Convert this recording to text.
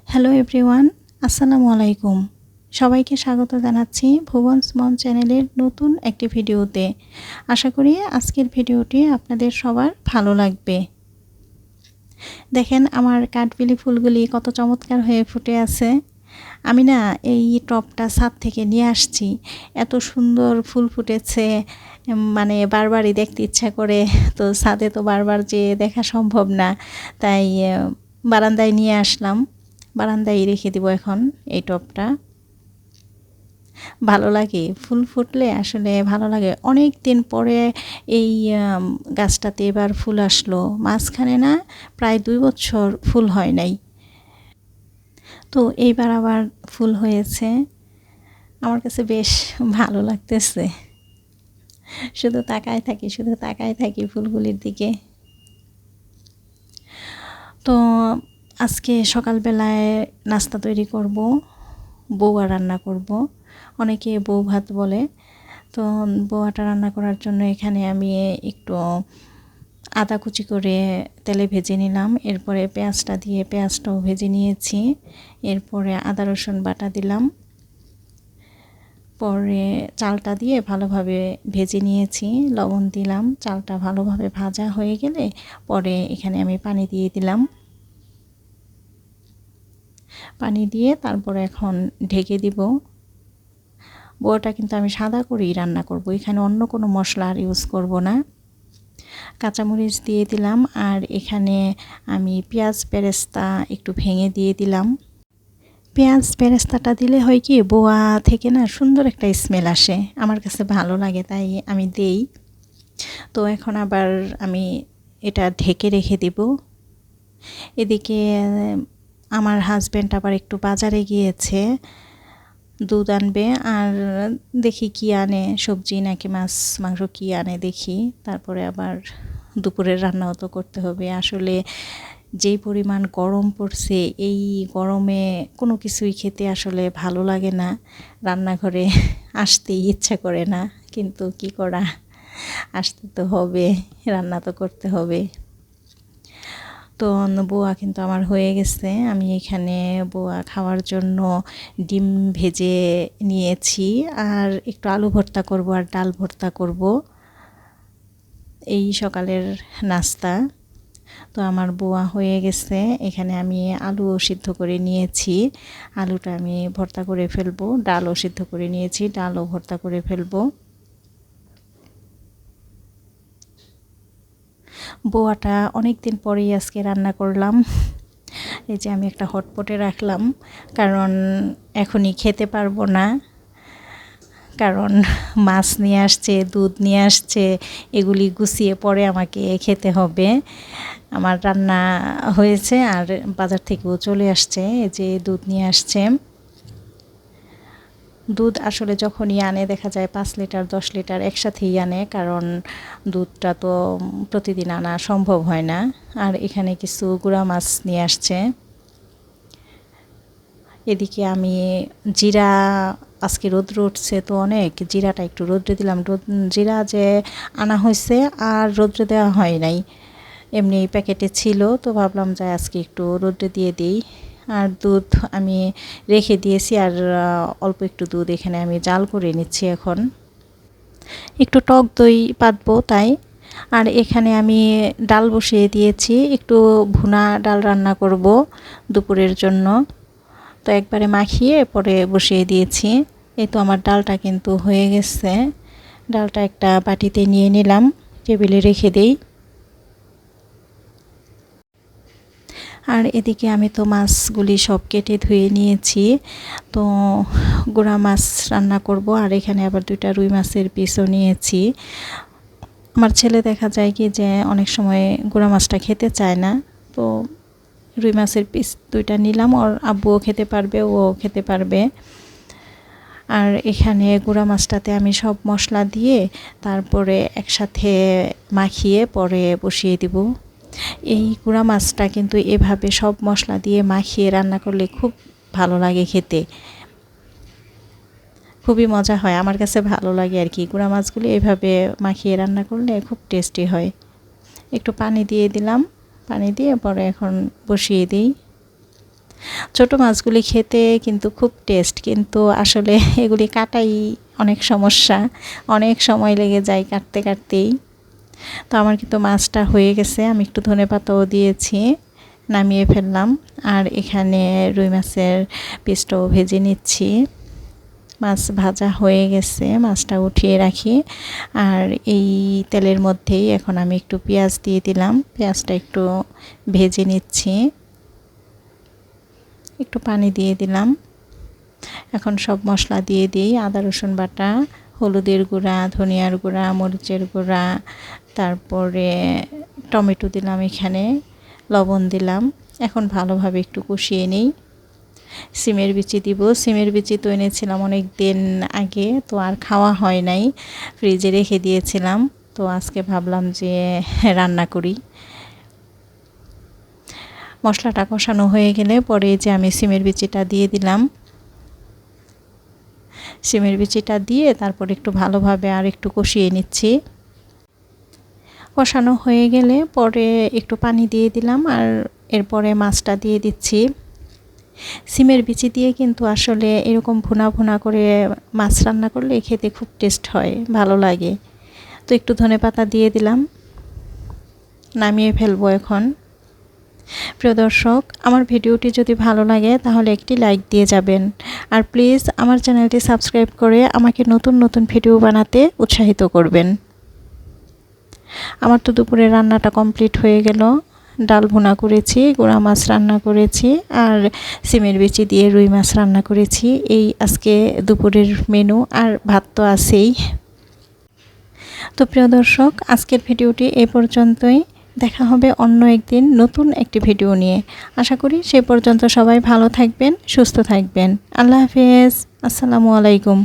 Hello everyone, আসসালামু আলাইকুম। সবাইকে স্বাগত জানাচ্ছি ভুবনস মম চ্যানেলের নতুন একটি ভিডিওতে। আশা করি আজকের ভিডিওটি আপনাদের সবার ভালো লাগবে। দেখেন আমার কাঠবেলি ফুলগুলি কত চমৎকার হয়ে ফুটে আছে। আমি না এই টবটা ছাদ থেকে নিয়ে আসছি, এত সুন্দর ফুল ফুটেছে, মানে বারবারই দেখতে ইচ্ছা করে। তো ছাদে তো বারবার যে দেখা সম্ভব না, তাই বারান্দায় নিয়ে আসলাম। বারান্দায় রেখে দিব এখন এই টবটা। ভালো লাগে ফুল ফুটলে, আসলে ভালো লাগে। অনেক দিন পরে এই গাছটাতে এবার ফুল আসলো। মাঝখানে না প্রায় 2 বছর ফুল হয় নাই, তো এইবার আবার ফুল হয়েছে। আমার কাছে বেশ ভালো লাগতেছে। শুধু তাকায় থাকি ফুলগুলির দিকে। তো আজকে সকালবেলায় নাস্তা তৈরি করব, বউয়া রান্না করব। অনেকে বউ ভাত বলে। তো বউয়াটা রান্না করার জন্য এখানে আমি একটু আদা কুচি করে তেলে ভেজে নিলাম। এরপরে পেঁয়াজটা দিয়ে পেঁয়াজটাও ভেজে নিয়েছি। এরপরে আদা রসুন বাটা দিলাম। পরে চালটা দিয়ে ভালোভাবে ভেজে নিয়েছি, লবণ দিলাম। চালটা ভালোভাবে ভাজা হয়ে গেলে পরে এখানে আমি পানি দিয়ে দিলাম। পানি দিয়ে তারপরে এখন ঢেকে দিব। বউটা কিন্তু আমি সাদা করেই রান্না করব, এখানে অন্য কোনো মশলা আর ইউজ করব না। কাঁচামরিচ দিয়ে দিলাম, আর এখানে আমি পেঁয়াজ বেরেস্তা একটু ভেঙে দিয়ে দিলাম। পেঁয়াজ বেরেস্তাটা দিলে হয় কি, বোয়া থেকে না সুন্দর একটা স্মেল আসে, আমার কাছে ভালো লাগে, তাই আমি দেই। তো এখন আবার আমি এটা ঢেকে রেখে দিব। এদিকে আমার হাজব্যান্ড আবার একটু বাজারে গিয়েছে, দুধ আনবে। আর দেখি কি আনে, সবজি নাকি মাছ মাংস কি আনে দেখি। তারপরে আবার দুপুরের রান্নাও তো করতে হবে। আসলে যেই পরিমাণ গরম পড়ছে, এই গরমে কোনো কিছুই খেতে আসলে ভালো লাগে না। রান্নাঘরে আসতেই ইচ্ছা করে না, কিন্তু কি করা, আসতে তো হবে, রান্না তো করতে হবে। তো বোয়া কিন্তু আমার হয়ে গেছে। আমি এখানে বোয়া খাওয়ার জন্য ডিম ভেজে নিয়েছি, আর একটু আলু ভর্তা করব আর ডাল ভর্তা করব, এই সকালের নাস্তা। তো আমার বোয়া হয়ে গেছে। এখানে আমি আলুও সিদ্ধ করে নিয়েছি, আলুটা আমি ভর্তা করে ফেলবো। ডালও সিদ্ধ করে নিয়েছি, ডালও ভর্তা করে ফেলবো। বোয়াটা অনেক দিন পরেই আজকে রান্না করলাম। এই যে আমি একটা হটপটে রাখলাম, কারণ এখনই খেতে পারবো না, কারণ মাছ নিয়ে আসছে, দুধ নিয়ে আসছে, এগুলি গুছিয়ে পরে আমাকে খেতে হবে। আমার রান্না হয়েছে আর বাজার থেকেও চলে আসছে, এই যে দুধ নিয়ে আসছে। দুধ আসলে যখনই আনে দেখা যায় 5 লিটার 10 লিটার একসাথেই আনে, কারণ দুধটা তো প্রতিদিন আনা সম্ভব হয় না। আর এখানে কিছু গুঁড়া মাছ নিয়ে আসছে। এদিকে আমি জিরা, আজকে রৌদ্র উঠছে তো অনেক, জিরাটা একটু রৌদ্রে দিলাম। জিরা যে আনা হয়েছে আর রৌদ্রে দেওয়া হয় নাই, এমনি প্যাকেটে ছিল, তো ভাবলাম যে আজকে একটু রৌদ্রে দিয়ে দিই। আর দুধ আমি রেখে দিয়েছি, আর অল্প একটু দুধ এখানে আমি জাল করে নিচ্ছি এখন। একটু টক দই পাতবো তাই। আর এখানে আমি ডাল বসিয়ে দিয়েছি, একটু ভুনা ডাল রান্না করব দুপুরের জন্য। তো একবারে মাখিয়ে পরে বসিয়ে দিয়েছি। এই তো আমার ডালটা কিন্তু হয়ে গেছে। ডালটা একটা বাটিতে নিয়ে নিলাম, টেবিলে রেখে দেই। আর এদিকে আমি তো মাছগুলি সব কেটে ধুয়ে নিয়েছি। তো গুঁড়া মাছ রান্না করব, আর এখানে আবার 2টা রুই মাছের পিসও নিয়েছি। আমার ছেলে দেখা যায় কি যে অনেক সময় গুঁড়া মাছটা খেতে চায় না, তো রুই মাছের পিস 2টা নিলাম। ওর আব্বুও খেতে পারবে, ও খেতে পারবে। আর এখানে গুঁড়া মাছটাতে আমি সব মশলা দিয়ে তারপরে একসাথে মাখিয়ে পরে বসিয়ে দিব। এই গুঁড়া মাছটা কিন্তু এভাবে সব মশলা দিয়ে মাখিয়ে রান্না করলে খুব ভালো লাগে খেতে, খুবই মজা হয়। আমার কাছে ভালো লাগে আর কি, গুঁড়া মাছগুলি এভাবে মাখিয়ে রান্না করলে খুব টেস্টি হয়। একটু পানি দিয়ে দিলাম, পানি দিয়ে পরে এখন বসিয়ে দিই। ছোট মাছগুলি খেতে কিন্তু খুব টেস্ট, কিন্তু আসলে এগুলি কাটাই অনেক সমস্যা, অনেক সময় লেগে যায় কাটতে কাটতেই। তো আমার কিন্তু মাছটা হয়ে গেছে, আমি একটু ধনেপাতাও দিয়েছি, নামিয়ে ফেললাম। আর এখানে রুই মাছের পিসটাও ভেজে নিচ্ছি। মাছ ভাজা হয়ে গেছে, মাছটা উঠিয়ে রাখি। আর এই তেলের মধ্যেই এখন আমি একটু পেঁয়াজ দিয়ে দিলাম, পেঁয়াজটা একটু ভেজে নিচ্ছি। একটু পানি দিয়ে দিলাম। এখন সব মশলা দিয়ে দিই, আদা রসুন বাটা, হলুদের গুঁড়া, ধনিয়ার গুঁড়া, মরিচের গুঁড়া, তারপরে টমেটো দিলাম, এখানে লবণ দিলাম। এখন ভালোভাবে একটু কষিয়ে নিই। সিমের বিচি দিব, সিমের বিচি তো এনেছিলাম অনেক দিন আগে, তো আর খাওয়া হয় নাই, ফ্রিজে রেখে দিয়েছিলাম। তো আজকে ভাবলাম যে রান্না করি। মশলাটা কষানো হয়ে গেলে পরে যে আমি সিমের বিচিটা দিয়ে দিলাম। সিমের বিচিটা দিয়ে তারপর একটু ভালোভাবে আর একটু কষিয়ে নিচ্ছি। কষানো হয়ে গেলে পরে একটু পানি দিয়ে দিলাম, আর এরপরে মাছটা দিয়ে দিচ্ছি। সিমের বিচি দিয়ে কিন্তু আসলে এরকম ভুনা ভুনা করে মাছ রান্না করলে খেতে খুব টেস্ট হয়, ভালো লাগে। তো একটু ধনেপাতা দিয়ে দিলাম, নামিয়ে ফেলবো এখন। প্রিয় দর্শক, আমার ভিডিওটি যদি ভালো লাগে তাহলে একটি লাইক দিয়ে যাবেন, আর প্লিজ আমার চ্যানেলটি সাবস্ক্রাইব করে আমাকে নতুন নতুন ভিডিও বানাতে উৎসাহিত করবেন। আমার তো দুপুরে রান্নাটা কমপ্লিট হয়ে গেল। ডাল ভুনা করেছি, গুঁড়া মাছ রান্না করেছি, আর সিমের বিচি দিয়ে রুই মাছ রান্না করেছি। এই আজকে দুপুরের মেনু, আর ভাত তো আছেই। তো প্রিয় দর্শক, আজকের ভিডিওটি এই পর্যন্তই। দেখা হবে অন্য একদিন নতুন একটি ভিডিও নিয়ে। আশা করি সে পর্যন্ত সবাই ভালো থাকবেন, সুস্থ থাকবেন। আল্লাহ হাফেজ, আসসালামু আলাইকুম।